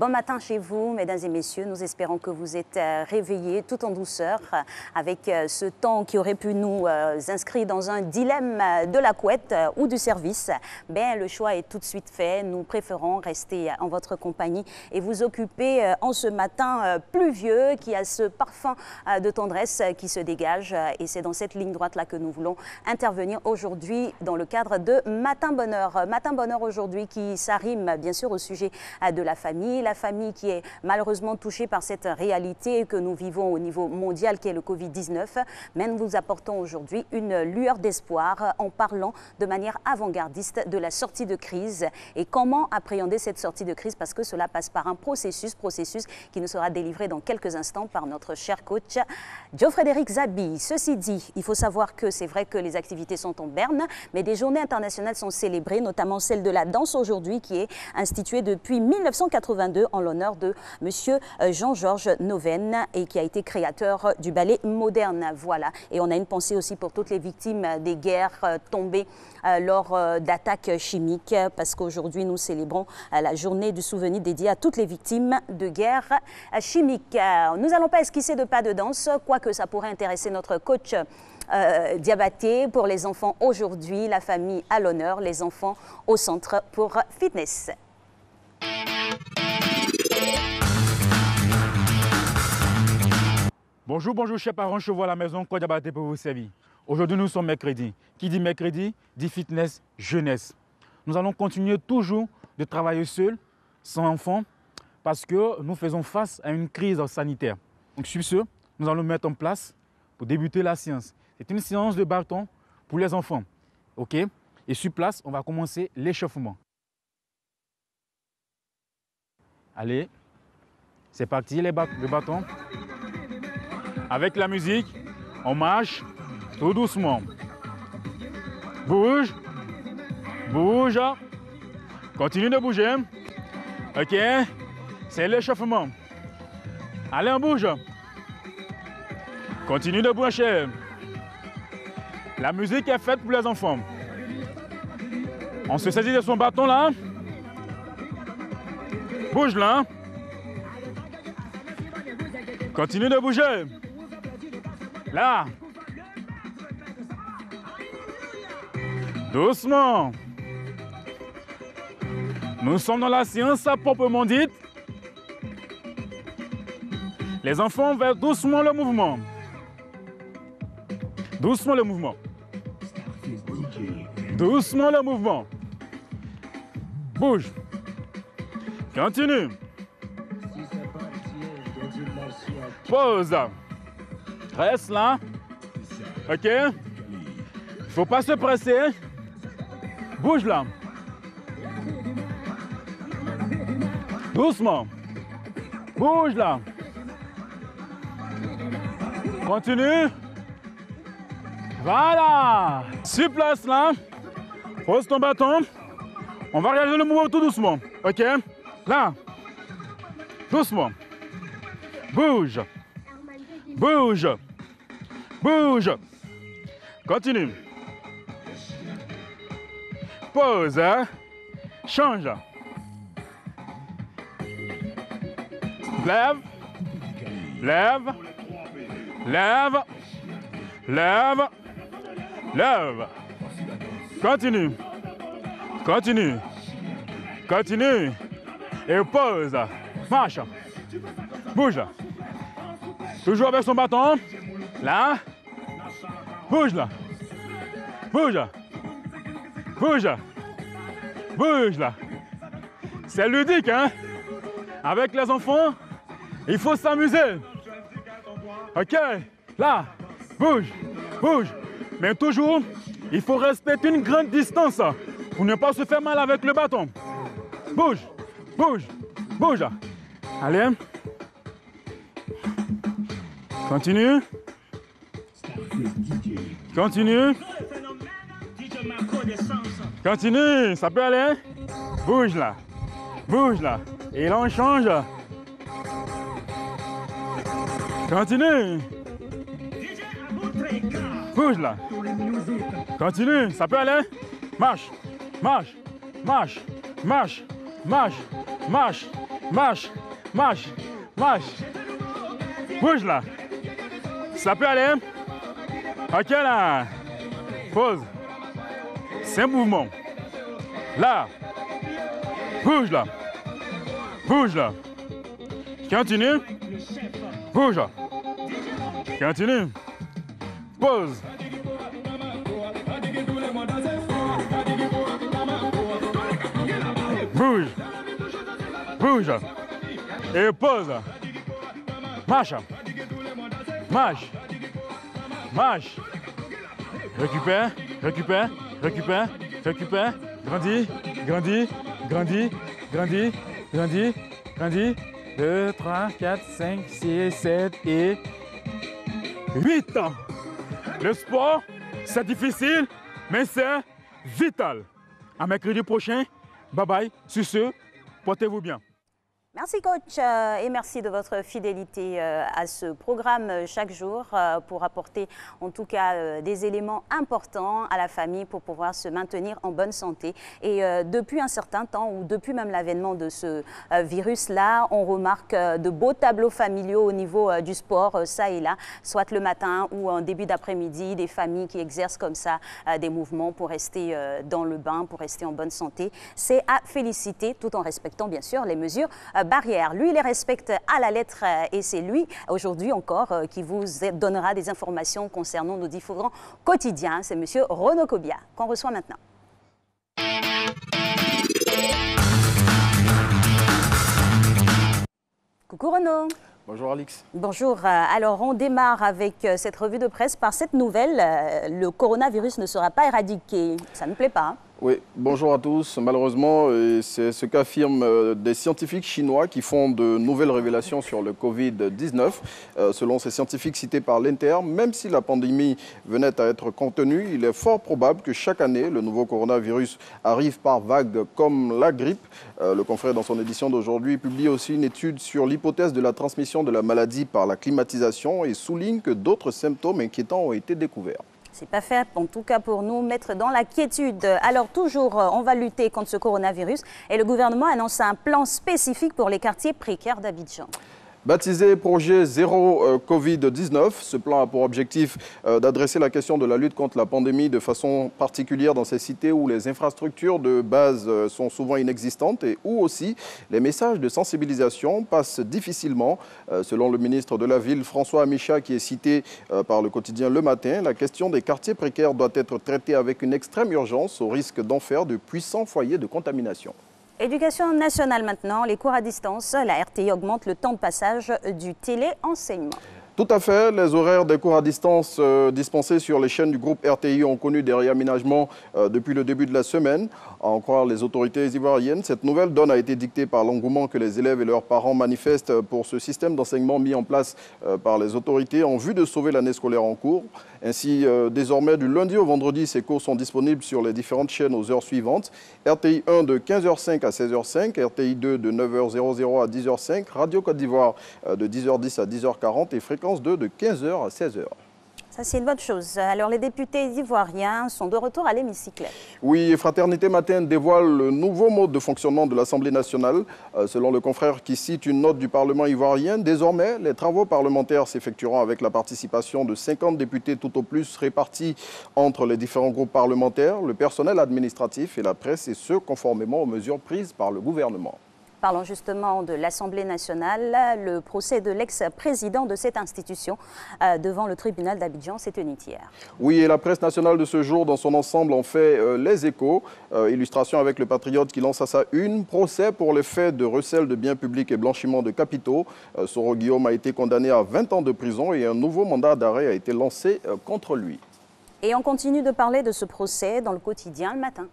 Bon matin chez vous, mesdames et messieurs. Nous espérons que vous êtes réveillés tout en douceur avec ce temps qui aurait pu nous inscrire dans un dilemme de la couette ou du service. Ben, le choix est tout de suite fait. Nous préférons rester en votre compagnie et vous occuper en ce matin pluvieux qui a ce parfum de tendresse qui se dégage. Et c'est dans cette ligne droite-là que nous voulons intervenir aujourd'hui dans le cadre de Matin Bonheur. Matin Bonheur aujourd'hui qui s'arrime bien sûr au sujet de la famille qui est malheureusement touchée par cette réalité que nous vivons au niveau mondial qui est le Covid-19. Mais nous vous apportons aujourd'hui une lueur d'espoir en parlant de manière avant-gardiste de la sortie de crise et comment appréhender cette sortie de crise parce que cela passe par un processus qui nous sera délivré dans quelques instants par notre cher coach Joe-Frédéric Zabi. Ceci dit, il faut savoir que c'est vrai que les activités sont en berne, mais des journées internationales sont célébrées, notamment celle de la danse aujourd'hui qui est instituée depuis 1982 en l'honneur de Monsieur Jean-Georges Noven et qui a été créateur du ballet moderne. Voilà. Et on a une pensée aussi pour toutes les victimes des guerres tombées lors d'attaques chimiques parce qu'aujourd'hui nous célébrons la journée du souvenir dédiée à toutes les victimes de guerre chimique. Nous n'allons pas esquisser de pas de danse, quoique ça pourrait intéresser notre coach Diabaté pour les enfants aujourd'hui, la famille à l'honneur, les enfants au centre pour fitness. Bonjour, chers parents, je vois à la maison, quoi Diabaté pour vous servir. Aujourd'hui, nous sommes mercredi. Qui dit mercredi, dit fitness, jeunesse. Nous allons continuer toujours de travailler seuls, sans enfants, parce que nous faisons face à une crise sanitaire. Donc, sur ce, nous allons mettre en place pour débuter la séance. C'est une séance de bâton pour les enfants. OK? Et sur place, on va commencer l'échauffement. Allez, c'est parti, le bâton. Avec la musique, on marche tout doucement. Bouge, bouge, continue de bouger. OK, c'est l'échauffement. Allez, on bouge. Continue de bouger. La musique est faite pour les enfants. On se saisit de son bâton là. Bouge là. Continue de bouger. Là. Doucement. Nous sommes dans la séance à proprement dite. Les enfants veulent doucement le mouvement. Doucement le mouvement. Doucement le mouvement. Bouge. Continue. Pause. Reste là. OK? Il ne faut pas se presser. Bouge là. Doucement. Bouge là. Continue. Voilà. Sur place là. Pose ton bâton. On va réaliser le mouvement tout doucement. OK? Là. Doucement. Bouge. Bouge. Bouge. Continue. Pause. Change. Lève. Lève. Lève. Lève. Lève. Continue. Continue. Continue. Et pause. Marche. Bouge. Toujours avec son bâton. Là. Bouge là. Bouge. Bouge. Bouge là. C'est ludique, hein? Avec les enfants, il faut s'amuser. OK? Là. Bouge. Bouge. Mais toujours, il faut respecter une grande distance pour ne pas se faire mal avec le bâton. Bouge. Bouge. Bouge. Allez. Continue. Continue. Continue. Ça peut aller. Bouge là. Bouge là. Et là, on change. Continue. Bouge là. Continue. Ça peut aller. Marche. Marche. Marche. Marche. Marche. Marche. Marche, marche, marche. Bouge là. Ça peut aller, hein? Ok là. Pause. C'est un mouvement. Là. Bouge là. Bouge là. Continue. Bouge là. Continue. Pause. Bouge. Bouge. Et pause. Marche. Marche. Marche. Récupère, récupère, récupère, récupère. Grandis, grandis, grandis, grandis, grandis, grandis. 2, 3, 4, 5, 6, 7 et 8 ans. Le sport, c'est difficile, mais c'est vital. À mercredi prochain. Bye bye. Sur ce, portez-vous bien. Merci coach et merci de votre fidélité à ce programme chaque jour pour apporter en tout cas des éléments importants à la famille pour pouvoir se maintenir en bonne santé. Et depuis un certain temps ou depuis même l'avènement de ce virus-là, on remarque de beaux tableaux familiaux au niveau du sport, ça et là, soit le matin ou en début d'après-midi, des familles qui exercent comme ça des mouvements pour rester dans le bain, pour rester en bonne santé. C'est à féliciter tout en respectant bien sûr les mesures barrières. Lui, il les respecte à la lettre et c'est lui, aujourd'hui encore, qui vous donnera des informations concernant nos différents quotidiens. C'est monsieur Renaud Kobia qu'on reçoit maintenant. Coucou Renaud. Bonjour Alix. Bonjour. Alors on démarre avec cette revue de presse par cette nouvelle. Le coronavirus ne sera pas éradiqué. Ça ne plaît pas, hein? Oui, bonjour à tous. Malheureusement, c'est ce qu'affirment des scientifiques chinois qui font de nouvelles révélations sur le Covid-19. Selon ces scientifiques cités par l'Inter, même si la pandémie venait à être contenue, il est fort probable que chaque année, le nouveau coronavirus arrive par vagues comme la grippe. Le confrère, dans son édition d'aujourd'hui, publie aussi une étude sur l'hypothèse de la transmission de la maladie par la climatisation et souligne que d'autres symptômes inquiétants ont été découverts. C'est pas fait, en tout cas pour nous, mettre dans la quiétude. Alors toujours, on va lutter contre ce coronavirus et le gouvernement annonce un plan spécifique pour les quartiers précaires d'Abidjan. Baptisé projet Zéro Covid-19, ce plan a pour objectif d'adresser la question de la lutte contre la pandémie de façon particulière dans ces cités où les infrastructures de base sont souvent inexistantes et où aussi les messages de sensibilisation passent difficilement. Selon le ministre de la Ville, François Amicha, qui est cité par le quotidien Le Matin, la question des quartiers précaires doit être traitée avec une extrême urgence au risque d'en faire de puissants foyers de contamination. Éducation nationale maintenant, les cours à distance, la RTI augmente le temps de passage du téléenseignement. Tout à fait. Les horaires des cours à distance dispensés sur les chaînes du groupe RTI ont connu des réaménagements depuis le début de la semaine. À en croire les autorités ivoiriennes, cette nouvelle donne a été dictée par l'engouement que les élèves et leurs parents manifestent pour ce système d'enseignement mis en place par les autorités en vue de sauver l'année scolaire en cours. Ainsi, désormais, du lundi au vendredi, ces cours sont disponibles sur les différentes chaînes aux heures suivantes. RTI 1 de 15h05 à 16h05, RTI 2 de 9h00 à 10h05, Radio Côte d'Ivoire de 10h10 à 10h40 et Fréquence 2 de 15h à 16h. Ça, c'est une bonne chose. Alors, les députés ivoiriens sont de retour à l'hémicycle. Oui, Fraternité Matin dévoile le nouveau mode de fonctionnement de l'Assemblée nationale. Selon le confrère qui cite une note du Parlement ivoirien, désormais, les travaux parlementaires s'effectueront avec la participation de 50 députés tout au plus répartis entre les différents groupes parlementaires, le personnel administratif et la presse, et ce, conformément aux mesures prises par le gouvernement. Parlons justement de l'Assemblée nationale. Le procès de l'ex-président de cette institution devant le tribunal d'Abidjan s'est tenu hier. Oui, et la presse nationale de ce jour, dans son ensemble, en fait les échos. Illustration avec le Patriote qui lance à sa une. Procès pour les faits de recel de biens publics et blanchiment de capitaux. Soro Guillaume a été condamné à 20 ans de prison et un nouveau mandat d'arrêt a été lancé contre lui. Et on continue de parler de ce procès dans le quotidien le matin.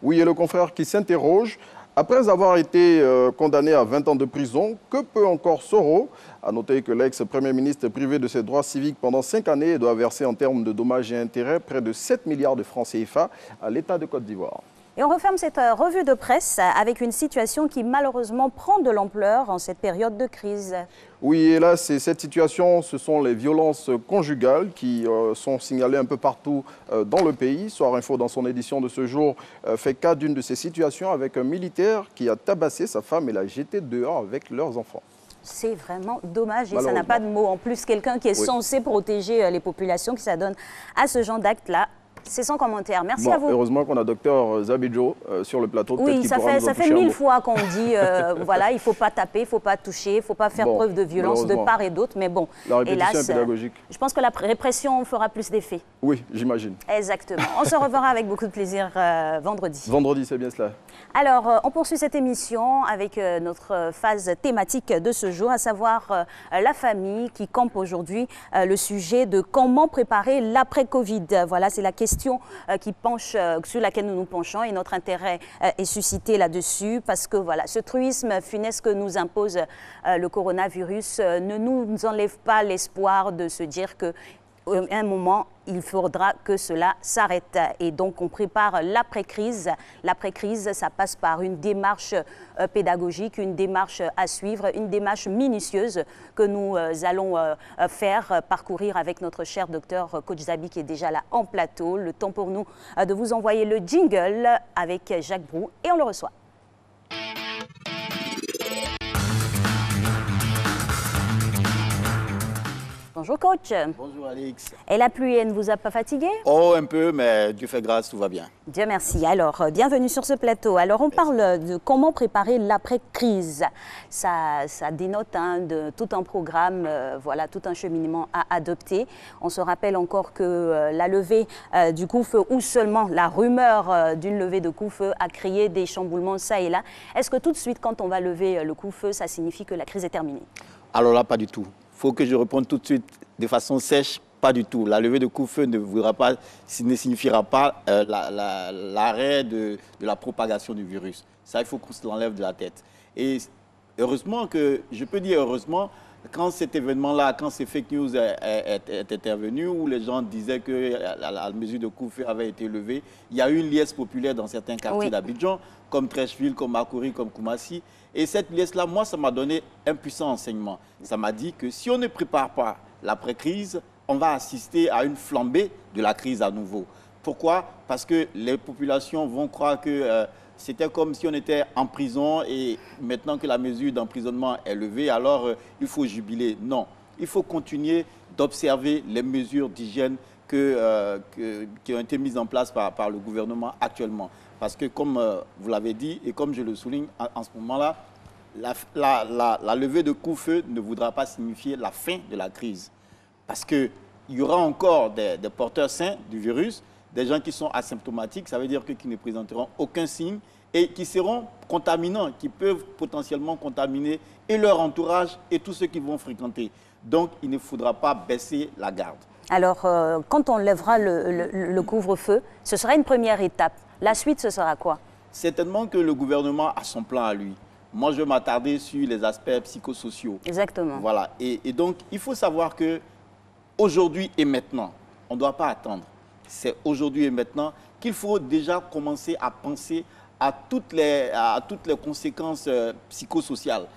Oui, et le confrère qui s'interroge. Après avoir été condamné à 20 ans de prison, que peut encore Soro? À noter que l'ex-premier ministre est privé de ses droits civiques pendant 5 années et doit verser en termes de dommages et intérêts près de 7 milliards de francs CFA à l'État de Côte d'Ivoire. Et on referme cette revue de presse avec une situation qui malheureusement prend de l'ampleur en cette période de crise. Oui, et là, cette situation, ce sont les violences conjugales qui sont signalées un peu partout dans le pays. Soir Info, dans son édition de ce jour, fait cas d'une de ces situations avec un militaire qui a tabassé sa femme et l'a jetée dehors avec leurs enfants. C'est vraiment dommage et ça n'a pas de mots. En plus, quelqu'un qui est censé protéger les populations qui s'adonnent à ce genre d'acte-là. C'est sans commentaire. Merci à vous. Heureusement qu'on a docteur Zabidjo sur le plateau. Oui, ça fait 1000 fois qu'on dit, voilà, il ne faut pas taper, il ne faut pas toucher, il ne faut pas faire preuve de violence de part et d'autre. Mais bon, la répétition est pédagogique. Je pense que la répression fera plus d'effet. Oui, j'imagine. Exactement. On se reverra avec beaucoup de plaisir vendredi. Vendredi, c'est bien cela. Alors, on poursuit cette émission avec notre phase thématique de ce jour, à savoir la famille qui campe aujourd'hui le sujet de comment préparer l'après-Covid. Voilà, c'est la question qui penche, sur laquelle nous nous penchons et notre intérêt est suscité là-dessus parce que voilà, ce truisme funeste que nous impose le coronavirus ne nous enlève pas l'espoir de se dire que un moment, il faudra que cela s'arrête. Et donc, on prépare l'après-crise. L'après-crise, ça passe par une démarche pédagogique, une démarche à suivre, une démarche minutieuse que nous allons faire parcourir avec notre cher docteur Coach Zabi qui est déjà là en plateau. Le temps pour nous de vous envoyer le jingle avec Jacques Brou et on le reçoit. Bonjour coach. Bonjour Alix. Et la pluie, elle ne vous a pas fatigué? Oh, un peu, mais Dieu fait grâce, tout va bien. Dieu merci. Alors, bienvenue sur ce plateau. Alors, on parle de comment préparer l'après-crise. Ça dénote de tout un programme, voilà, tout un cheminement à adopter. On se rappelle encore que la levée du couvre-feu ou seulement la rumeur d'une levée de couvre-feu a créé des chamboulements ça et là. Est-ce que tout de suite, quand on va lever le couvre-feu, ça signifie que la crise est terminée? Alors là, pas du tout. Il faut que je réponde tout de suite de façon sèche, pas du tout. La levée de couvre-feu ne signifiera pas l'arrêt de la propagation du virus. Ça, il faut qu'on se l'enlève de la tête. Et heureusement je peux dire heureusement, quand cet événement-là, quand ces fake news est intervenu, où les gens disaient que la mesure de couvre-feu avait été levée, il y a eu une liesse populaire dans certains quartiers d'Abidjan, comme Trècheville, comme Makori, comme Koumassi. Et cette liesse-là, moi, ça m'a donné un puissant enseignement. Ça m'a dit que si on ne prépare pas l'après-crise, on va assister à une flambée de la crise à nouveau. Pourquoi? Parce que les populations vont croire que c'était comme si on était en prison et maintenant que la mesure d'emprisonnement est levée, alors il faut jubiler. Non, il faut continuer d'observer les mesures d'hygiène qui ont été mises en place par le gouvernement actuellement. Parce que comme vous l'avez dit et comme je le souligne en ce moment-là, la levée de couvre-feu ne voudra pas signifier la fin de la crise. Parce qu'il y aura encore des porteurs sains du virus, des gens qui sont asymptomatiques, ça veut dire qu'ils ne présenteront aucun signe et qui seront contaminants, qui peuvent potentiellement contaminer et leur entourage et tous ceux qui vont fréquenter. Donc, il ne faudra pas baisser la garde. Alors, quand on lèvera le couvre-feu, ce sera une première étape. La suite, ce sera quoi? Certainement que le gouvernement a son plan à lui. Moi, je vais m'attarder sur les aspects psychosociaux. Exactement. Voilà. Et donc, il faut savoir que aujourd'hui et maintenant, on ne doit pas attendre. C'est aujourd'hui et maintenant qu'il faut déjà commencer à penser à toutes les conséquences psychosociales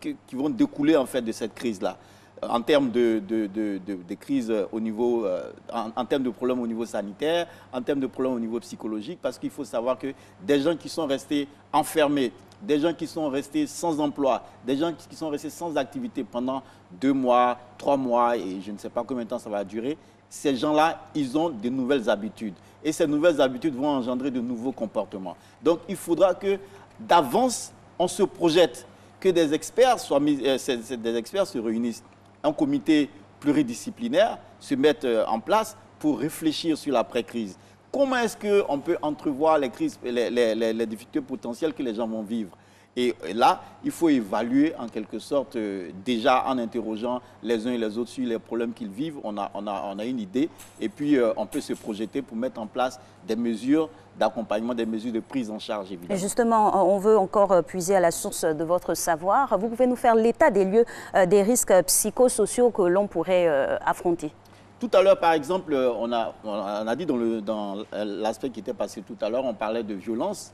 qui vont découler en fait de cette crise-là. En termes de crise au niveau, en termes de problèmes au niveau sanitaire, en termes de problèmes au niveau psychologique, parce qu'il faut savoir que des gens qui sont restés enfermés, des gens qui sont restés sans emploi, des gens qui sont restés sans activité pendant 2 mois, 3 mois, et je ne sais pas combien de temps ça va durer, ces gens-là, ils ont de nouvelles habitudes. Et ces nouvelles habitudes vont engendrer de nouveaux comportements. Donc, il faudra que d'avance, on se projette, que des experts se réunissent. Un comité pluridisciplinaire se mette en place pour réfléchir sur l'après-crise. Comment est-ce qu'on peut entrevoir les crises, les difficultés potentielles que les gens vont vivre? Et là, il faut évaluer en quelque sorte, déjà en interrogeant les uns et les autres sur les problèmes qu'ils vivent, on a une idée. Et puis, on peut se projeter pour mettre en place des mesures d'accompagnement, des mesures de prise en charge, évidemment. Et justement, on veut encore puiser à la source de votre savoir. Vous pouvez nous faire l'état des lieux des risques psychosociaux que l'on pourrait affronter? Tout à l'heure, par exemple, on a dit dans l'aspect qui était passé tout à l'heure, on parlait de violence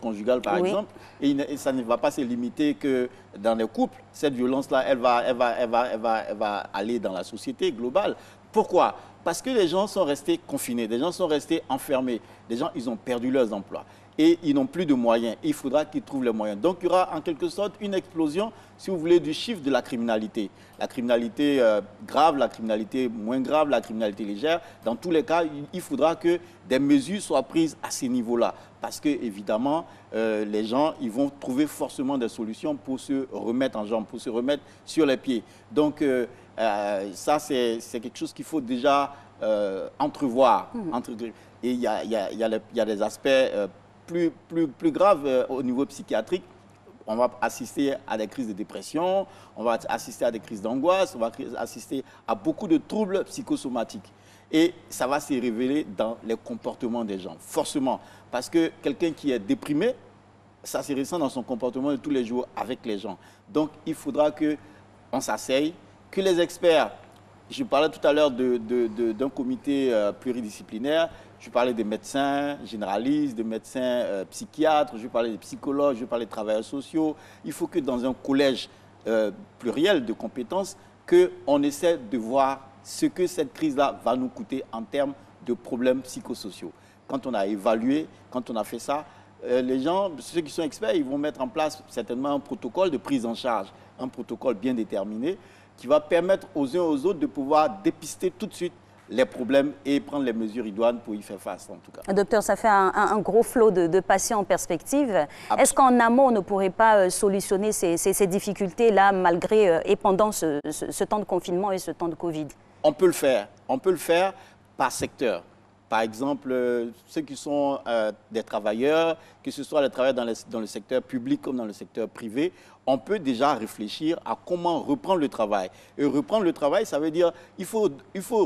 conjugale par exemple, et ça ne va pas se limiter que dans les couples. Cette violence-là, elle va aller dans la société globale. Pourquoi? Parce que les gens sont restés confinés, les gens sont restés enfermés, les gens, ils ont perdu leurs emplois. Et ils n'ont plus de moyens. Il faudra qu'ils trouvent les moyens. Donc, il y aura en quelque sorte une explosion, si vous voulez, du chiffre de la criminalité. La criminalité grave, la criminalité moins grave, la criminalité légère. Dans tous les cas, il faudra que des mesures soient prises à ces niveaux-là. Parce que, évidemment, les gens, ils vont trouver forcément des solutions pour se remettre en jambes, pour se remettre sur les pieds. Donc, ça, c'est quelque chose qu'il faut déjà entrevoir. Et il y a des aspects plus grave au niveau psychiatrique. On va assister à des crises de dépression, on va assister à des crises d'angoisse, on va assister à beaucoup de troubles psychosomatiques. Et ça va se révéler dans les comportements des gens, forcément. Parce que quelqu'un qui est déprimé, ça se ressent dans son comportement de tous les jours avec les gens. Donc, il faudra qu'on s'asseye, que les experts, je parlais tout à l'heure d'un comité pluridisciplinaire, je parlais des médecins généralistes, des médecins psychiatres, je parlais des psychologues, je parlais des travailleurs sociaux. Il faut que dans un collège pluriel de compétences, qu'on essaie de voir ce que cette crise-là va nous coûter en termes de problèmes psychosociaux. Quand on a évalué, quand on a fait ça, les gens, ceux qui sont experts, ils vont mettre en place certainement un protocole de prise en charge, un protocole bien déterminé qui va permettre aux uns et aux autres de pouvoir dépister tout de suite les problèmes et prendre les mesures idoines pour y faire face, en tout cas. Docteur, ça fait un gros flot de patients en perspective. Est-ce qu'en amont, on ne pourrait pas solutionner ces difficultés-là, malgré et pendant ce temps de confinement et ce temps de Covid? On peut le faire. On peut le faire par secteur. Par exemple, ceux qui sont des travailleurs, que ce soit les travailleurs dans le secteur public comme dans le secteur privé, on peut déjà réfléchir à comment reprendre le travail. Et reprendre le travail, ça veut dire qu'il faut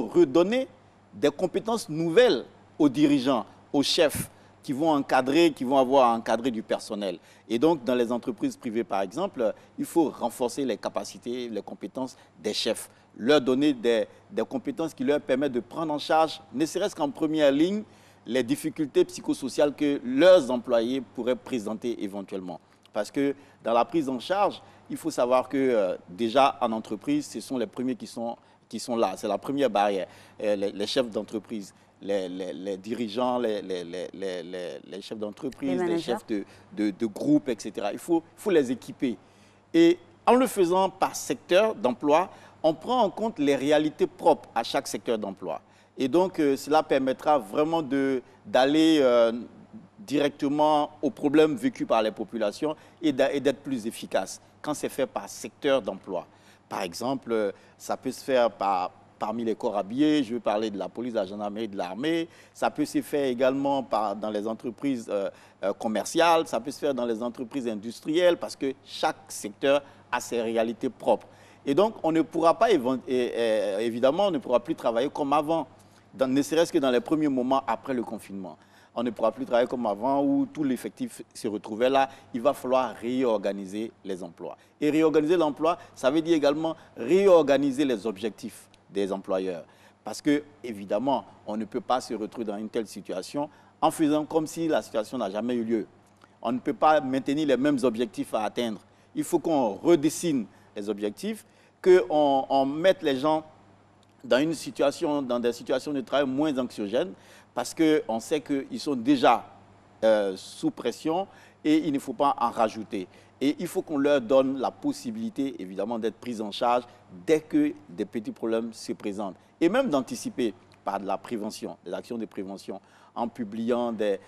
redonner des compétences nouvelles aux dirigeants, aux chefs qui vont encadrer, qui vont avoir à encadrer du personnel. Et donc, dans les entreprises privées, par exemple, il faut renforcer les capacités, les compétences des chefs, leur donner des compétences qui leur permettent de prendre en charge, ne serait-ce qu'en première ligne, les difficultés psychosociales que leurs employés pourraient présenter éventuellement. Parce que dans la prise en charge, il faut savoir que déjà en entreprise, ce sont les premiers qui sont là. C'est la première barrière. Les chefs d'entreprise, les dirigeants, les chefs d'entreprise, les chefs de groupe, etc. Il faut les équiper. Et en le faisant par secteur d'emploi, on prend en compte les réalités propres à chaque secteur d'emploi. Et donc, cela permettra vraiment d'aller directement aux problèmes vécus par les populations et d'être plus efficace quand c'est fait par secteur d'emploi. Par exemple, ça peut se faire parmi les corps habillés, je veux parler de la police, de la gendarmerie, de l'armée. Ça peut se faire également dans les entreprises commerciales, ça peut se faire dans les entreprises industrielles parce que chaque secteur a ses réalités propres. Et donc, on ne pourra pas, évidemment, on ne pourra plus travailler comme avant, ne serait-ce que dans les premiers moments après le confinement. On ne pourra plus travailler comme avant où tout l'effectif se retrouvait là. Il va falloir réorganiser les emplois. Et réorganiser l'emploi, ça veut dire également réorganiser les objectifs des employeurs. Parce que, évidemment, on ne peut pas se retrouver dans une telle situation en faisant comme si la situation n'a jamais eu lieu. On ne peut pas maintenir les mêmes objectifs à atteindre. Il faut qu'on redessine les objectifs, qu'on mette les gens dans des situations de travail moins anxiogènes, parce qu'on sait qu'ils sont déjà sous pression et il ne faut pas en rajouter. Et il faut qu'on leur donne la possibilité, évidemment, d'être pris en charge dès que des petits problèmes se présentent. Et même d'anticiper par de la prévention, des actions de prévention, en publiant des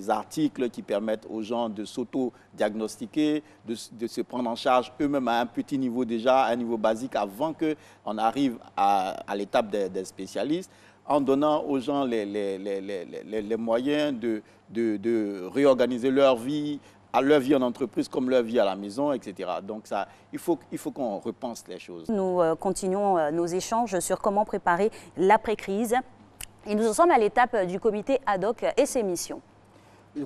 articles qui permettent aux gens de s'auto-diagnostiquer, de se prendre en charge eux-mêmes à un petit niveau déjà, à un niveau basique, avant qu'on arrive à l'étape des spécialistes, en donnant aux gens les moyens de réorganiser leur vie en entreprise comme leur vie à la maison, etc. Donc ça, il faut qu'on repense les choses. Nous continuons nos échanges sur comment préparer l'après-crise. Et nous en sommes à l'étape du comité ad hoc et ses missions.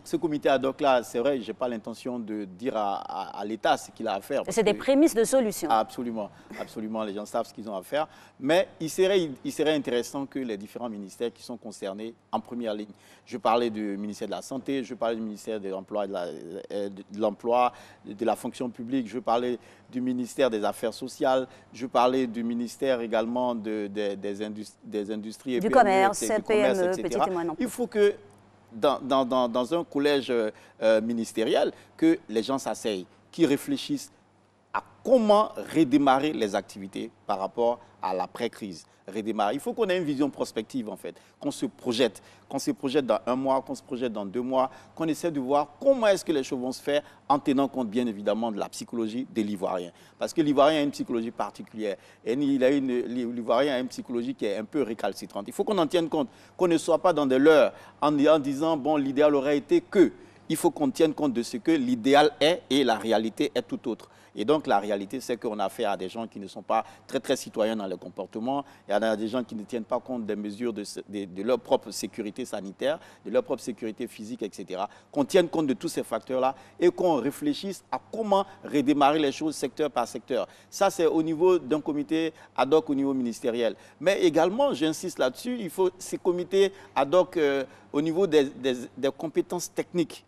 ce comité ad hoc là, c'est vrai, je n'ai pas l'intention de dire à l'État ce qu'il a à faire. C'est des prémices de solution. Absolument, absolument, les gens savent ce qu'ils ont à faire. Mais il serait intéressant que les différents ministères qui sont concernés en première ligne, je parlais du ministère de la Santé, je parlais du ministère de l'Emploi, de la fonction publique, je parlais du ministère des Affaires sociales, je parlais du ministère également des industries et du PME, commerce, du PME, etc. petite et moyenne. Il faut que dans un collège ministériel, que les gens s'asseyent, qui réfléchissent à comment redémarrer les activités par rapport à l'après-crise. Redémarrer. Il faut qu'on ait une vision prospective, en fait, qu'on se projette dans 1 mois, qu'on se projette dans 2 mois, qu'on essaie de voir comment est-ce que les choses vont se faire en tenant compte, bien évidemment, de la psychologie de l'Ivoirien. Parce que l'Ivoirien a une psychologie particulière. Et l'Ivoirien a une psychologie qui est un peu récalcitrante. Il faut qu'on en tienne compte, qu'on ne soit pas dans des leurres en disant, bon, l'idéal aurait été que. Il faut qu'on tienne compte de ce que l'idéal est et la réalité est tout autre. Et donc, la réalité, c'est qu'on a affaire à des gens qui ne sont pas très, très citoyens dans le comportement. Il y a des gens qui ne tiennent pas compte des mesures de leur propre sécurité sanitaire, de leur propre sécurité physique, etc. Qu'on tienne compte de tous ces facteurs-là et qu'on réfléchisse à comment redémarrer les choses secteur par secteur. Ça, c'est au niveau d'un comité ad hoc au niveau ministériel. Mais également, j'insiste là-dessus, il faut ces comités ad hoc au niveau des compétences techniques.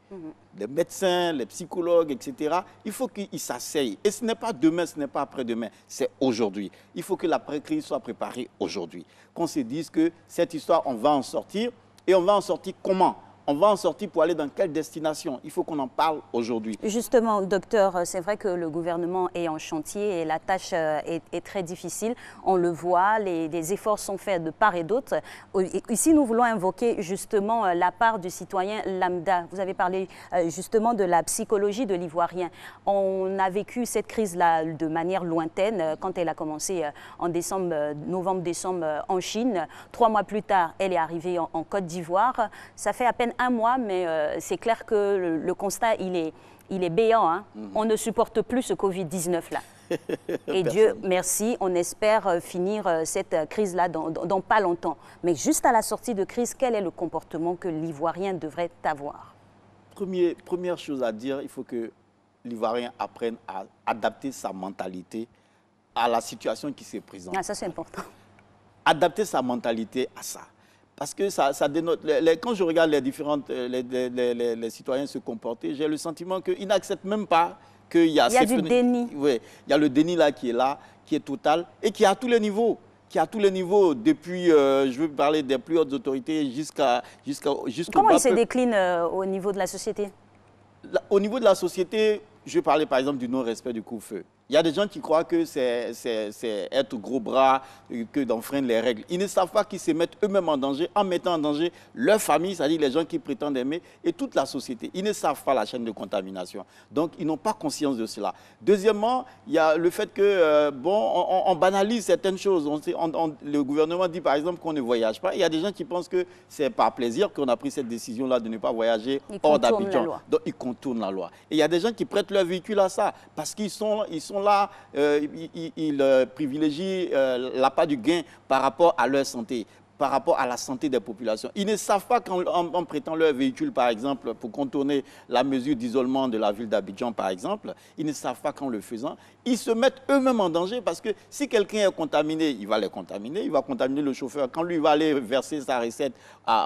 Les médecins, les psychologues, etc. Il faut qu'ils s'asseyent. Et ce n'est pas demain, ce n'est pas après-demain, c'est aujourd'hui. Il faut que l'après-crise soit préparée aujourd'hui. Qu'on se dise que cette histoire, on va en sortir. Et on va en sortir comment ? On va en sortir pour aller dans quelle destination? Il faut qu'on en parle aujourd'hui. Justement, docteur, c'est vrai que le gouvernement est en chantier et la tâche est très difficile. On le voit, les efforts sont faits de part et d'autre. Ici, nous voulons invoquer justement la part du citoyen lambda. Vous avez parlé justement de la psychologie de l'Ivoirien. On a vécu cette crise-là de manière lointaine quand elle a commencé en novembre-décembre en Chine. 3 mois plus tard, elle est arrivée en Côte d'Ivoire. Ça fait à peine 1 mois, mais c'est clair que le constat, il est béant. Hein. On ne supporte plus ce Covid-19-là. Et Dieu merci, on espère finir cette crise-là dans pas longtemps. Mais juste à la sortie de crise, quel est le comportement que l'Ivoirien devrait avoir? Première chose à dire, il faut que l'Ivoirien apprenne à adapter sa mentalité à la situation qui se présente. Ah, ça, c'est important. Adapter sa mentalité à ça. Parce que ça dénote, quand je regarde les citoyens se comporter, j'ai le sentiment qu'ils n'acceptent même pas qu'il y a... Il y a du déni. Oui, il y a le déni là, qui est total et qui est à tous les niveaux. Depuis, je veux parler des plus hautes autorités jusqu'au Comment il se décline au niveau de la société? Au niveau de la société, je parlais par exemple du non-respect du couvre-feu. Il y a des gens qui croient que c'est être gros bras, que d'enfreindre les règles. Ils ne savent pas qu'ils se mettent eux-mêmes en danger, en mettant en danger leur famille, c'est-à-dire les gens qui prétendent aimer, et toute la société. Ils ne savent pas la chaîne de contamination. Donc, ils n'ont pas conscience de cela. Deuxièmement, il y a le fait que, on banalise certaines choses. Le gouvernement dit, par exemple, qu'on ne voyage pas. Il y a des gens qui pensent que c'est par plaisir qu'on a pris cette décision-là de ne pas voyager hors d'Abidjan. Donc, ils contournent la loi. Et il y a des gens qui prêtent leur véhicule à ça, parce qu'ils sont là, ils privilégient l'appât du gain par rapport à leur santé, par rapport à la santé des populations. Ils ne savent pas qu'en prêtant leur véhicule, par exemple, pour contourner la mesure d'isolement de la ville d'Abidjan, par exemple, ils ne savent pas qu'en le faisant, ils se mettent eux-mêmes en danger parce que si quelqu'un est contaminé, il va les contaminer, il va contaminer le chauffeur. Quand lui va aller verser sa recette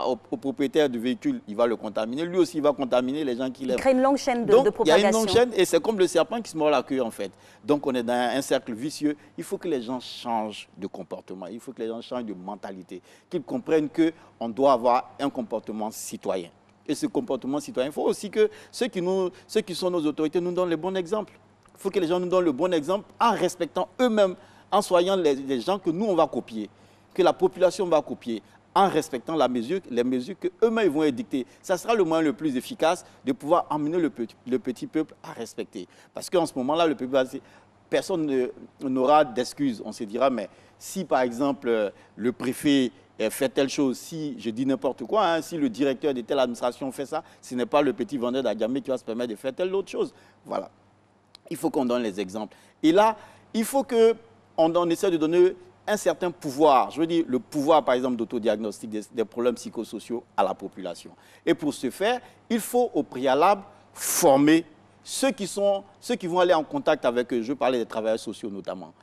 au propriétaire du véhicule, il va le contaminer. Lui aussi, il va contaminer les gens qui l'aiment. Il crée une longue chaîne de propagation. Il y a une longue chaîne et c'est comme le serpent qui se mord la queue, en fait. Donc, on est dans un cercle vicieux. Il faut que les gens changent de comportement. Il faut que les gens changent de mentalité. Qu'ils comprennent qu'on doit avoir un comportement citoyen. Et ce comportement citoyen, il faut aussi que ceux qui sont nos autorités nous donnent le bon exemple. Il faut que les gens nous donnent le bon exemple en respectant eux-mêmes, en soyant les gens que nous, on va copier, que la population va copier, en respectant les mesures qu'eux-mêmes vont édicter. Ça sera le moyen le plus efficace de pouvoir emmener le petit peuple à respecter. Parce qu'en ce moment-là, le peuple va dire, personne n'aura d'excuses. On se dira, mais si par exemple le préfet fait telle chose, si je dis n'importe quoi, hein, si le directeur de telle administration fait ça, ce n'est pas le petit vendeur d'Agamé qui va se permettre de faire telle autre chose. Voilà. Il faut qu'on donne les exemples. Et là, il faut qu'on essaie de donner un certain pouvoir, je veux dire le pouvoir par exemple d'autodiagnostic des problèmes psychosociaux à la population. Et pour ce faire, il faut au préalable former ceux qui vont aller en contact avec eux. Je parlais des travailleurs sociaux notamment.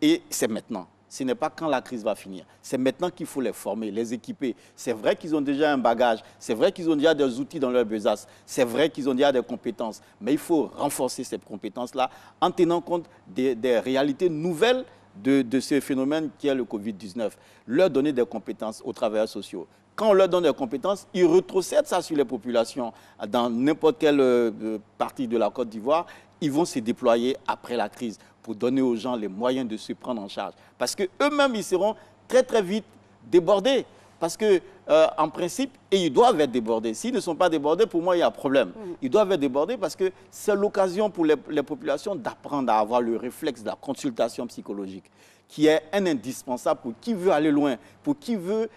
Et c'est maintenant. Ce n'est pas quand la crise va finir. C'est maintenant qu'il faut les former, les équiper. C'est vrai qu'ils ont déjà un bagage. C'est vrai qu'ils ont déjà des outils dans leur besace. C'est vrai qu'ils ont déjà des compétences. Mais il faut renforcer ces compétences-là en tenant compte des réalités nouvelles de ce phénomène qui est le Covid-19. Leur donner des compétences aux travailleurs sociaux. Quand on leur donne des compétences, ils retrocèdent ça sur les populations. Dans n'importe quelle partie de la Côte d'Ivoire, ils vont se déployer après la crise pour donner aux gens les moyens de se prendre en charge. Parce qu'eux-mêmes, ils seront très très vite débordés. Parce qu'en principe, ils doivent être débordés. S'ils ne sont pas débordés, pour moi, il y a un problème. Ils doivent être débordés parce que c'est l'occasion pour les populations d'apprendre à avoir le réflexe de la consultation psychologique, qui est un indispensable pour qui veut aller loin, pour qui veut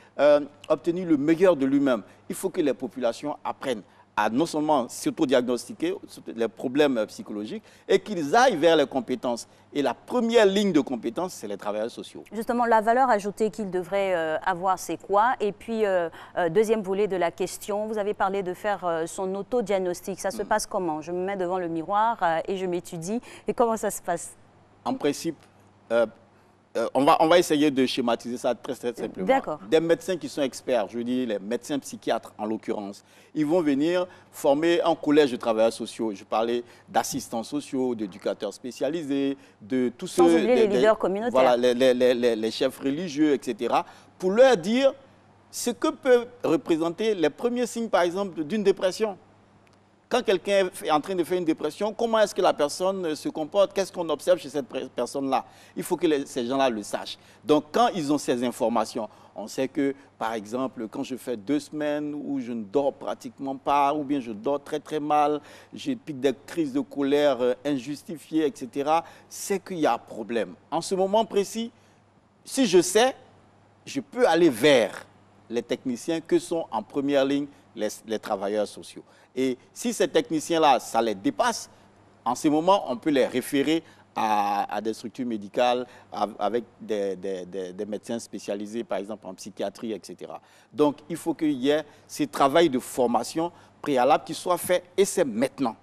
obtenir le meilleur de lui-même. Il faut que les populations apprennent à non seulement s'auto-diagnostiquer les problèmes psychologiques et qu'ils aillent vers les compétences. Et la première ligne de compétences, c'est les travailleurs sociaux. Justement, la valeur ajoutée qu'ils devraient avoir, c'est quoi? Et puis, deuxième volet de la question, vous avez parlé de faire son auto-diagnostic. Ça se passe comment? Je me mets devant le miroir et je m'étudie. Et comment ça se passe? En principe, on va essayer de schématiser ça très simplement. D'accord. Des médecins qui sont experts, je dis les médecins psychiatres en l'occurrence, ils vont venir former un collège de travailleurs sociaux. Je parlais d'assistants sociaux, d'éducateurs spécialisés, de tous ceux... Sans oublier les leaders communautaires. Voilà, les chefs religieux, etc. Pour leur dire ce que peuvent représenter les premiers signes, par exemple, d'une dépression. Quand quelqu'un est en train de faire une dépression, comment est-ce que la personne se comporte? Qu'est-ce qu'on observe chez cette personne-là? Il faut que ces gens-là le sachent. Donc, quand ils ont ces informations, on sait que, par exemple, quand je fais 2 semaines où je ne dors pratiquement pas, ou bien je dors très très mal, j'ai pique des crises de colère injustifiées, etc., c'est qu'il y a un problème. En ce moment précis, si je sais, je peux aller vers les techniciens que sont en première ligne les travailleurs sociaux. Et si ces techniciens-là, ça les dépasse, en ce moment, on peut les référer à des structures médicales avec des médecins spécialisés, par exemple en psychiatrie, etc. Donc, il faut qu'il y ait ce travail de formation préalable qui soit fait, et c'est maintenant.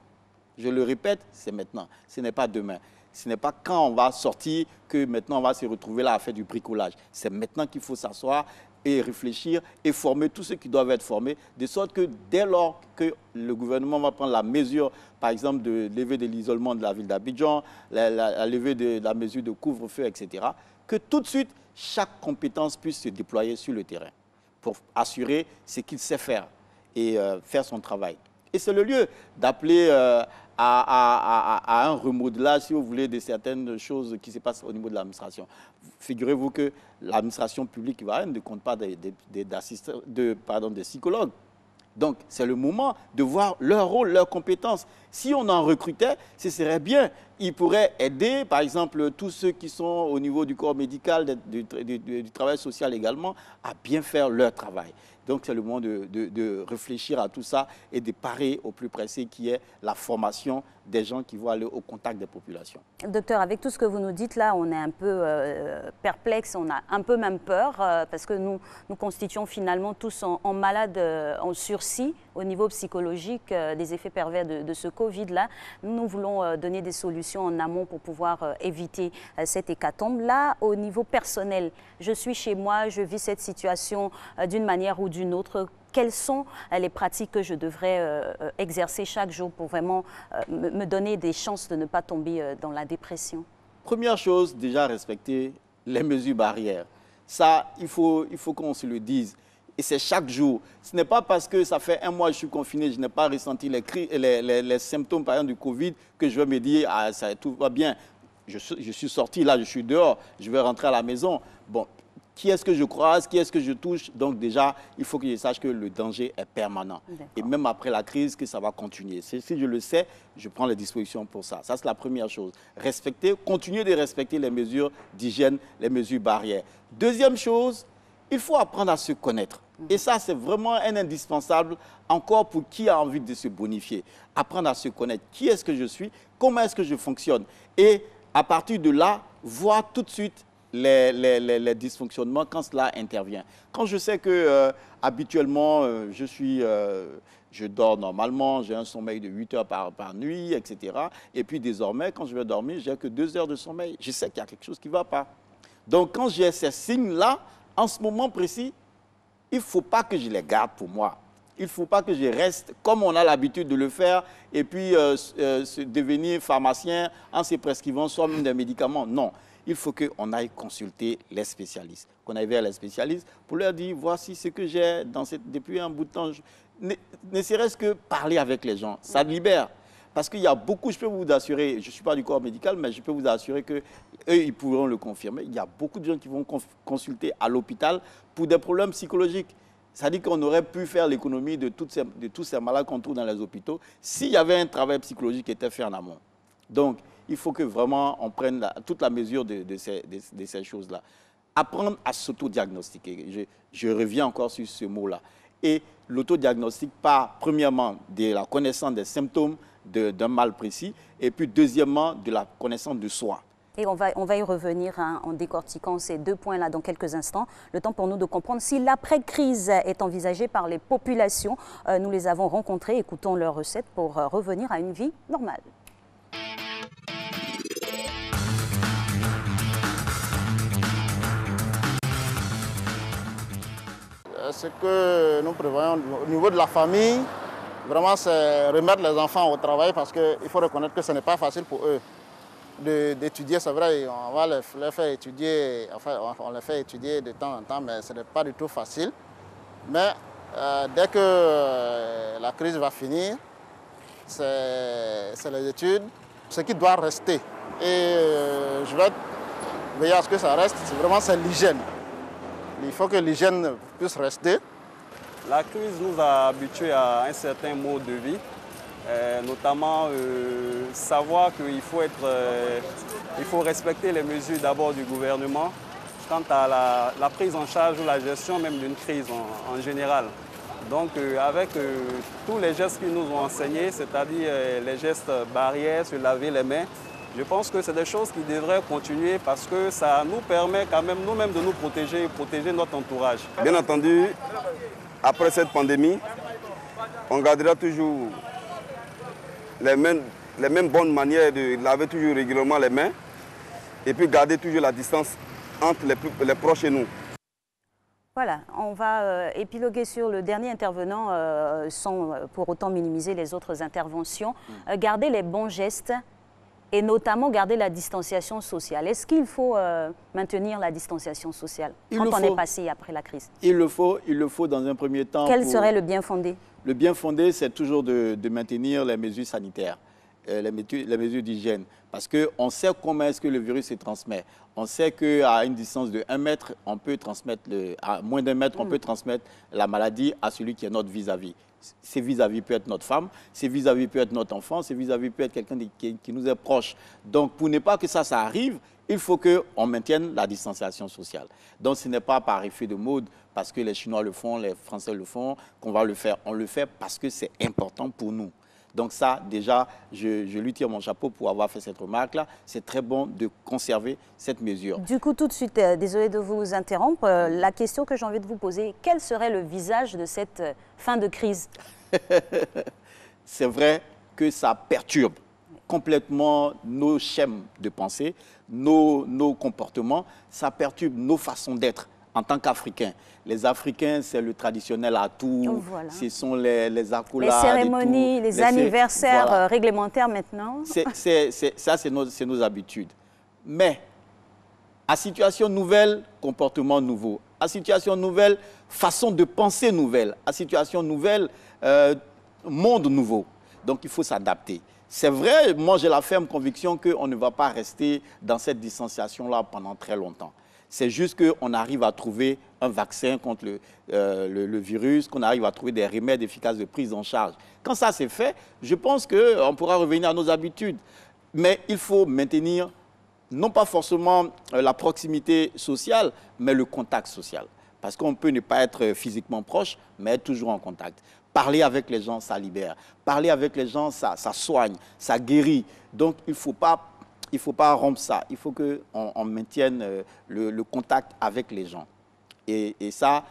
Je le répète, c'est maintenant. Ce n'est pas demain. Ce n'est pas quand on va sortir que maintenant on va se retrouver là à faire du bricolage. C'est maintenant qu'il faut s'asseoir et réfléchir et former tous ceux qui doivent être formés, de sorte que dès lors que le gouvernement va prendre la mesure, par exemple, de lever de l'isolement de la ville d'Abidjan, la levée de la mesure de couvre-feu, etc., que tout de suite, chaque compétence puisse se déployer sur le terrain pour assurer ce qu'il sait faire et faire son travail. Et c'est le lieu d'appeler à un remodelage, si vous voulez, de certaines choses qui se passent au niveau de l'administration. Figurez-vous que l'administration publique ivoirienne ne compte pas des psychologues. Donc, c'est le moment de voir leur rôle, leurs compétences. Si on en recrutait, ce serait bien. Ils pourraient aider, par exemple, tous ceux qui sont au niveau du corps médical, du travail social également, à bien faire leur travail. Donc, c'est le moment de réfléchir à tout ça et de parer au plus pressé qui est la formation des gens qui vont aller au contact des populations. Docteur, avec tout ce que vous nous dites là, on est un peu perplexe, on a un peu même peur parce que nous constituons finalement tous en malades en sursis au niveau psychologique des effets pervers de ce Covid-là. Nous voulons donner des solutions en amont pour pouvoir éviter cette hécatombe. Là, au niveau personnel, je suis chez moi, je vis cette situation d'une manière ou d'une autre. Quelles sont les pratiques que je devrais exercer chaque jour pour vraiment me donner des chances de ne pas tomber dans la dépression? Première chose, déjà respecter les mesures barrières. Ça, il faut qu'on se le dise. Et c'est chaque jour. Ce n'est pas parce que ça fait 1 mois que je suis confiné, je n'ai pas ressenti les symptômes par exemple du Covid que je vais me dire ah, ça, tout va bien. Je suis sorti, là je suis dehors, je vais rentrer à la maison. Bon, qui est-ce que je croise, qui est-ce que je touche? Donc déjà, il faut que je sache que le danger est permanent. Et même après la crise, que ça va continuer. Si je le sais, je prends les dispositions pour ça. Ça, c'est la première chose. Continuer de respecter les mesures d'hygiène, les mesures barrières. Deuxième chose, il faut apprendre à se connaître. Et ça, c'est vraiment un indispensable encore pour qui a envie de se bonifier. Apprendre à se connaître. Qui est-ce que je suis? Comment est-ce que je fonctionne? Et à partir de là, voir tout de suite les dysfonctionnements quand cela intervient. Quand je sais que habituellement, je dors normalement, j'ai un sommeil de 8 heures par nuit, etc. Et puis désormais, quand je vais dormir, j'ai que 2 heures de sommeil. Je sais qu'il y a quelque chose qui ne va pas. Donc quand j'ai ces signes-là, en ce moment précis, il ne faut pas que je les garde pour moi. Il ne faut pas que je reste comme on a l'habitude de le faire et puis devenir pharmacien en se prescrivant soi-même des médicaments. Non, il faut qu'on aille consulter les spécialistes, qu'on aille vers les spécialistes pour leur dire voici ce que j'ai depuis un bout de temps. Ne serait-ce que parler avec les gens, ça libère. Parce qu'il y a beaucoup, je peux vous assurer, je ne suis pas du corps médical, mais je peux vous assurer qu'eux, ils pourront le confirmer. Il y a beaucoup de gens qui vont consulter à l'hôpital pour des problèmes psychologiques. C'est-à-dire qu'on aurait pu faire l'économie de tous ces malades qu'on trouve dans les hôpitaux s'il y avait un travail psychologique qui était fait en amont. Donc, il faut que vraiment on prenne toute la mesure de ces choses-là. Apprendre à s'autodiagnostiquer. Je reviens encore sur ce mot-là. Et l'autodiagnostic part premièrement de la connaissance des symptômes d'un mal précis et puis deuxièmement de la connaissance de soi. Et on va y revenir en décortiquant ces deux points-là dans quelques instants. Le temps pour nous de comprendre si l'après-crise est envisagée par les populations. Nous les avons rencontrés, écoutons leurs recettes pour revenir à une vie normale. Ce que nous prévoyons au niveau de la famille, vraiment c'est remettre les enfants au travail parce qu'il faut reconnaître que ce n'est pas facile pour eux d'étudier. C'est vrai, on va les faire étudier, enfin on les fait étudier de temps en temps, mais ce n'est pas du tout facile. Mais dès que la crise va finir, c'est les études, ce qui doit rester. Et je vais veiller à ce que ça reste, c'est l'hygiène. Il faut que l'hygiène puisse rester. La crise nous a habitués à un certain mode de vie, notamment savoir qu'il faut respecter les mesures d'abord du gouvernement quant à la prise en charge ou la gestion même d'une crise en général. Donc avec tous les gestes qu'ils nous ont enseignés, c'est-à-dire les gestes barrières, se laver les mains, je pense que c'est des choses qui devraient continuer parce que ça nous permet quand même nous-mêmes de nous protéger et protéger notre entourage. Bien entendu, après cette pandémie, on gardera toujours les mêmes bonnes manières de laver toujours régulièrement les mains et puis garder toujours la distance entre les proches et nous. Voilà, on va épiloguer sur le dernier intervenant sans pour autant minimiser les autres interventions. Garder les bons gestes et notamment garder la distanciation sociale. Est-ce qu'il faut maintenir la distanciation sociale quand on est passé après la crise? Il le faut dans un premier temps. Quel serait le bien fondé? Le bien fondé, c'est toujours de maintenir les mesures sanitaires, les mesures d'hygiène. Parce qu'on sait comment est-ce que le virus se transmet. On sait qu'à une distance de 1 mètre, on peut transmettre, à moins d'1 mètre, on peut transmettre la maladie à celui qui est notre vis-à-vis. Ce vis-à-vis peut être notre femme, ce vis-à-vis peut être notre enfant, ce vis-à-vis peut être quelqu'un qui nous est proche. Donc, pour ne pas que ça arrive, il faut qu'on maintienne la distanciation sociale. Donc, ce n'est pas par effet de mode, parce que les Chinois le font, les Français le font, qu'on va le faire. On le fait parce que c'est important pour nous. Donc ça, déjà, je lui tire mon chapeau pour avoir fait cette remarque-là. C'est très bon de conserver cette mesure. Du coup, tout de suite, désolé de vous interrompre, la question que j'ai envie de vous poser, quel serait le visage de cette fin de crise? C'est vrai que ça perturbe complètement nos schèmes de pensée, nos comportements, ça perturbe nos façons d'être en tant qu'Africains. Les Africains, c'est le traditionnel atout, voilà. Ce sont les accolades. Les cérémonies, les anniversaires voilà. Réglementaires maintenant. Ça, c'est nos habitudes. Mais, à situation nouvelle, comportement nouveau. À situation nouvelle, façon de penser nouvelle. À situation nouvelle, monde nouveau. Donc, il faut s'adapter. C'est vrai, moi, j'ai la ferme conviction qu'on ne va pas rester dans cette distanciation-là pendant très longtemps. C'est juste qu'on arrive à trouver un vaccin contre le virus, qu'on arrive à trouver des remèdes efficaces de prise en charge. Quand ça c'est fait, je pense qu'on pourra revenir à nos habitudes. Mais il faut maintenir, non pas forcément la proximité sociale, mais le contact social. Parce qu'on peut ne pas être physiquement proche, mais être toujours en contact. Parler avec les gens, ça libère. Parler avec les gens, ça soigne, ça guérit. Donc, il ne faut pas il ne faut pas rompre ça. Il faut qu'on maintienne le contact avec les gens. Et ça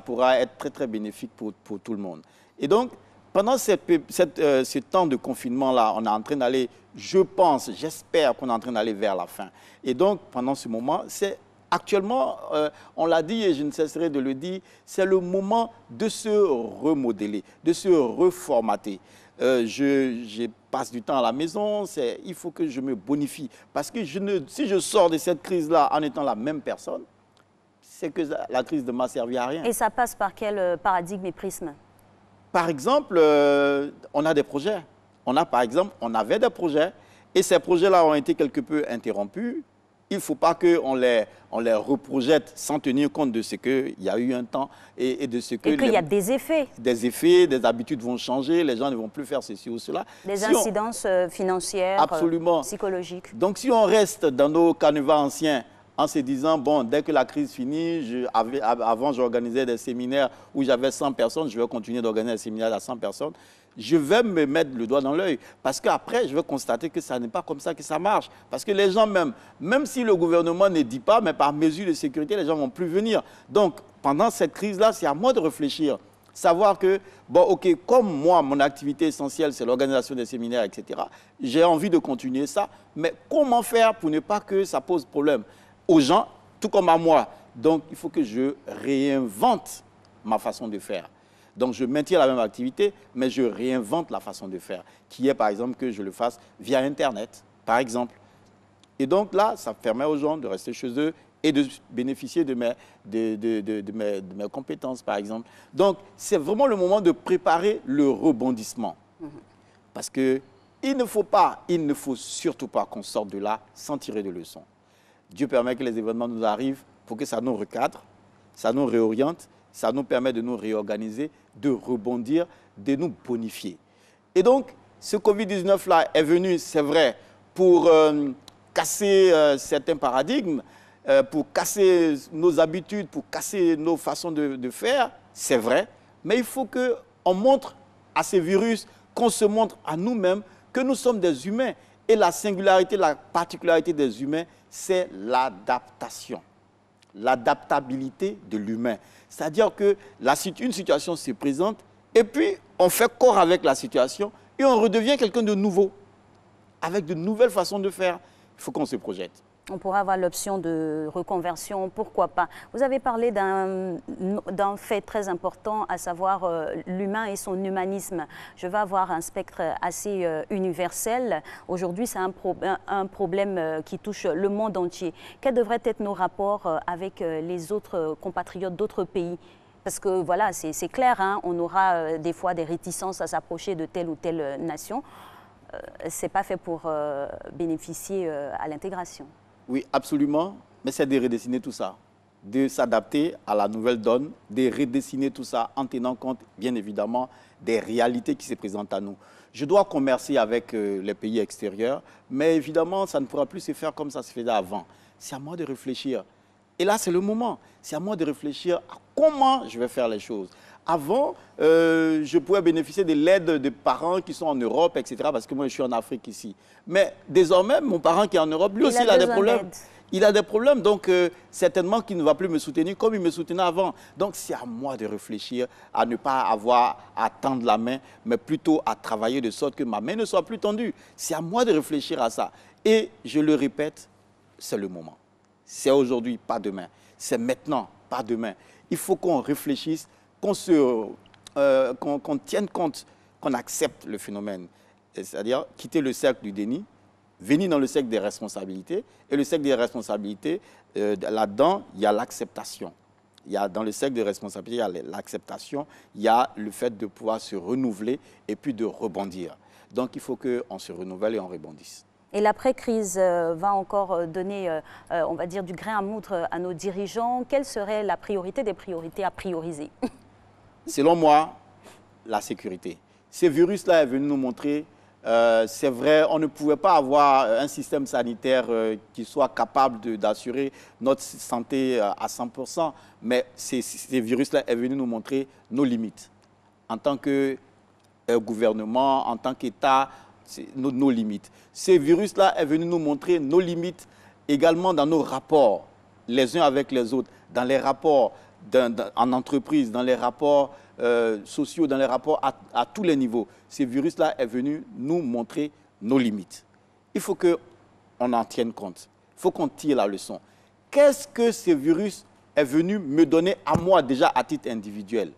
pourra être très, très bénéfique pour tout le monde. Et donc, pendant ce temps de confinement-là, on est en train d'aller, je pense, j'espère qu'on est en train d'aller vers la fin. Et donc, pendant ce moment, c'est actuellement, on l'a dit et je ne cesserai de le dire, c'est le moment de se remodeler, de se reformater. Je passe du temps à la maison, il faut que je me bonifie. Parce que si je sors de cette crise-là en étant la même personne, c'est que la crise ne m'a servi à rien. Et ça passe par quel paradigme et prisme? Par exemple, on a des projets. On avait des projets et ces projets-là ont été quelque peu interrompus. Il ne faut pas qu'on les reprojette sans tenir compte de ce qu'il y a eu un temps et de ce que... Et qu'il y a des effets. Des effets, des habitudes vont changer, les gens ne vont plus faire ceci ou cela. Des incidences financières, psychologiques. Donc si on reste dans nos canevas anciens en se disant, bon, dès que la crise finit, avant j'organisais des séminaires où j'avais 100 personnes, je vais continuer d'organiser des séminaires à 100 personnes, je vais me mettre le doigt dans l'œil. Parce qu'après, je vais constater que ça n'est pas comme ça que ça marche. Parce que les gens même si le gouvernement ne dit pas, mais par mesure de sécurité, les gens ne vont plus venir. Donc, pendant cette crise-là, c'est à moi de réfléchir. Savoir que, bon, ok, comme moi, mon activité essentielle, c'est l'organisation des séminaires, etc., j'ai envie de continuer ça, mais comment faire pour ne pas que ça pose problème aux gens, tout comme à moi? Donc, il faut que je réinvente ma façon de faire. Donc, je maintiens la même activité, mais je réinvente la façon de faire, qui est, par exemple, que je le fasse via Internet, par exemple. Et donc, là, ça permet aux gens de rester chez eux et de bénéficier de mes compétences, par exemple. Donc, c'est vraiment le moment de préparer le rebondissement. Parce qu'il ne faut surtout pas qu'on sorte de là sans tirer de leçons. Dieu permet que les événements nous arrivent pour que ça nous recadre, ça nous réoriente, ça nous permet de nous réorganiser, de rebondir, de nous bonifier. Et donc, ce Covid-19-là est venu, c'est vrai, pour casser certains paradigmes, pour casser nos habitudes, pour casser nos façons de faire, c'est vrai. Mais il faut qu'on montre à ces virus, qu'on se montre à nous-mêmes que nous sommes des humains. Et la singularité, la particularité des humains, c'est l'adaptation. L'adaptabilité de l'humain. C'est-à-dire qu'une situation se présente et puis on fait corps avec la situation et on redevient quelqu'un de nouveau, avec de nouvelles façons de faire. Il faut qu'on se projette. On pourra avoir l'option de reconversion, pourquoi pas. Vous avez parlé d'un fait très important, à savoir l'humain et son humanisme. Je vais avoir un spectre assez universel. Aujourd'hui, c'est un problème qui touche le monde entier. Quels devraient être nos rapports avec les autres compatriotes d'autres pays ? Parce que voilà, c'est clair, hein, on aura des fois des réticences à s'approcher de telle ou telle nation. Ce n'est pas fait pour bénéficier à l'intégration. Oui, absolument, mais c'est de redessiner tout ça, de s'adapter à la nouvelle donne, de redessiner tout ça en tenant compte, bien évidemment, des réalités qui se présentent à nous. Je dois commercer avec les pays extérieurs, mais évidemment, ça ne pourra plus se faire comme ça se faisait avant. C'est à moi de réfléchir. Et là, c'est le moment. C'est à moi de réfléchir à comment je vais faire les choses. Avant, je pouvais bénéficier de l'aide de parents qui sont en Europe, etc., parce que moi, je suis en Afrique ici. Mais désormais, mon parent qui est en Europe, lui aussi, il a des problèmes. Il a des problèmes, donc certainement qu'il ne va plus me soutenir comme il me soutenait avant. Donc, c'est à moi de réfléchir, à ne pas avoir à tendre la main, mais plutôt à travailler de sorte que ma main ne soit plus tendue. C'est à moi de réfléchir à ça. Et je le répète, c'est le moment. C'est aujourd'hui, pas demain. C'est maintenant, pas demain. Il faut qu'on réfléchisse, qu'on tienne compte, qu'on accepte le phénomène. C'est-à-dire quitter le cercle du déni, venir dans le cercle des responsabilités. Et le cercle des responsabilités, là-dedans, il y a l'acceptation. Dans le cercle des responsabilités, il y a l'acceptation, il y a le fait de pouvoir se renouveler et puis de rebondir. Donc, il faut qu'on se renouvelle et on rebondisse. Et l'après-crise va encore donner, on va dire, du grain à moudre à nos dirigeants. Quelle serait la priorité des priorités à prioriser? Selon moi, la sécurité. Ce virus-là est venu nous montrer, c'est vrai, on ne pouvait pas avoir un système sanitaire qui soit capable d'assurer notre santé à 100%, mais ce virus-là est venu nous montrer nos limites. En tant que gouvernement, en tant qu'État, nos limites. Ce virus-là est venu nous montrer nos limites également dans nos rapports, les uns avec les autres, dans les rapports en entreprise, dans les rapports sociaux, dans les rapports à tous les niveaux. Ce virus-là est venu nous montrer nos limites. Il faut qu'on en tienne compte. Il faut qu'on tire la leçon. Qu'est-ce que ce virus est venu me donner à moi déjà à titre individuel?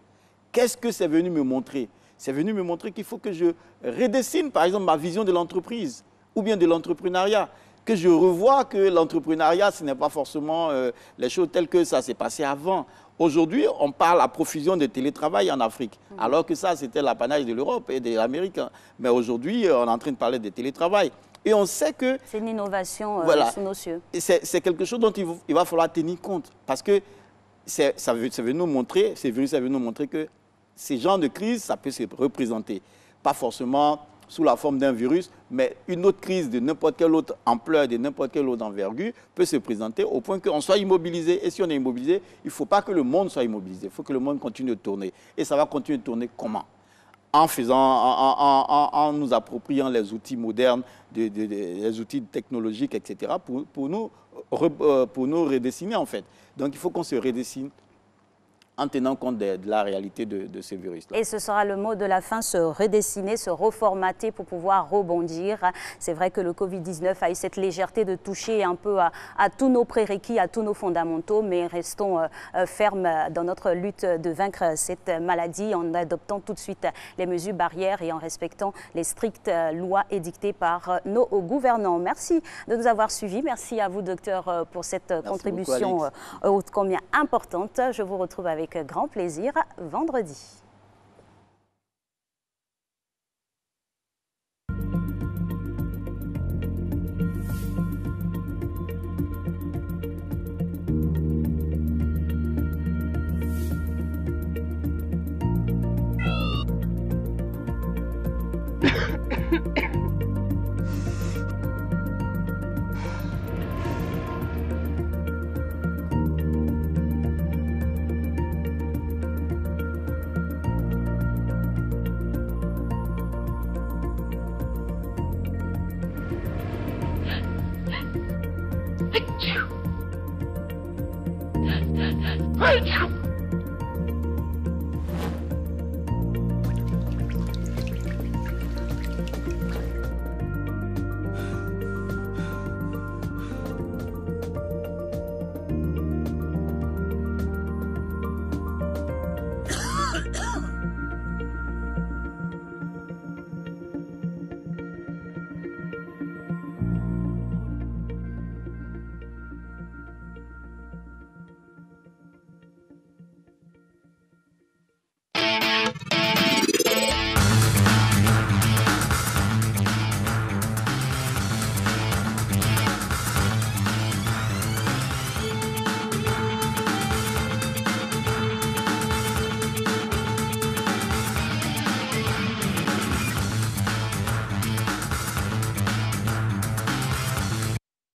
Qu'est-ce que c'est venu me montrer? C'est venu me montrer qu'il faut que je redessine, par exemple, ma vision de l'entreprise ou bien de l'entrepreneuriat. Que je revoie que l'entrepreneuriat, ce n'est pas forcément les choses telles que ça s'est passé avant. Aujourd'hui, on parle à profusion de télétravail en Afrique, alors que ça, c'était l'apanage de l'Europe et de l'Amérique. Mais aujourd'hui, on est en train de parler de télétravail. Et on sait que... C'est une innovation sous nos cieux. C'est quelque chose dont il va falloir tenir compte. Parce que ça veut nous montrer, ces virus, ça veut nous montrer que ces genres de crise, ça peut se représenter. Pas forcément sous la forme d'un virus, mais une autre crise de n'importe quelle autre ampleur, de n'importe quelle autre envergure peut se présenter au point qu'on soit immobilisé. Et si on est immobilisé, il ne faut pas que le monde soit immobilisé. Il faut que le monde continue de tourner. Et ça va continuer de tourner comment? En nous appropriant les outils modernes, les outils technologiques, etc., pour nous redessiner, en fait. Donc, il faut qu'on se redessine en tenant compte de la réalité de ce virus-là. Et ce sera le mot de la fin, se redessiner, se reformater pour pouvoir rebondir. C'est vrai que le Covid-19 a eu cette légèreté de toucher un peu à tous nos prérequis, à tous nos fondamentaux, mais restons fermes dans notre lutte de vaincre cette maladie en adoptant tout de suite les mesures barrières et en respectant les strictes lois édictées par nos gouvernants. Merci de nous avoir suivis. Merci à vous, docteur, pour cette contribution haute combien importante. Je vous retrouve avec grand plaisir vendredi. Achoo!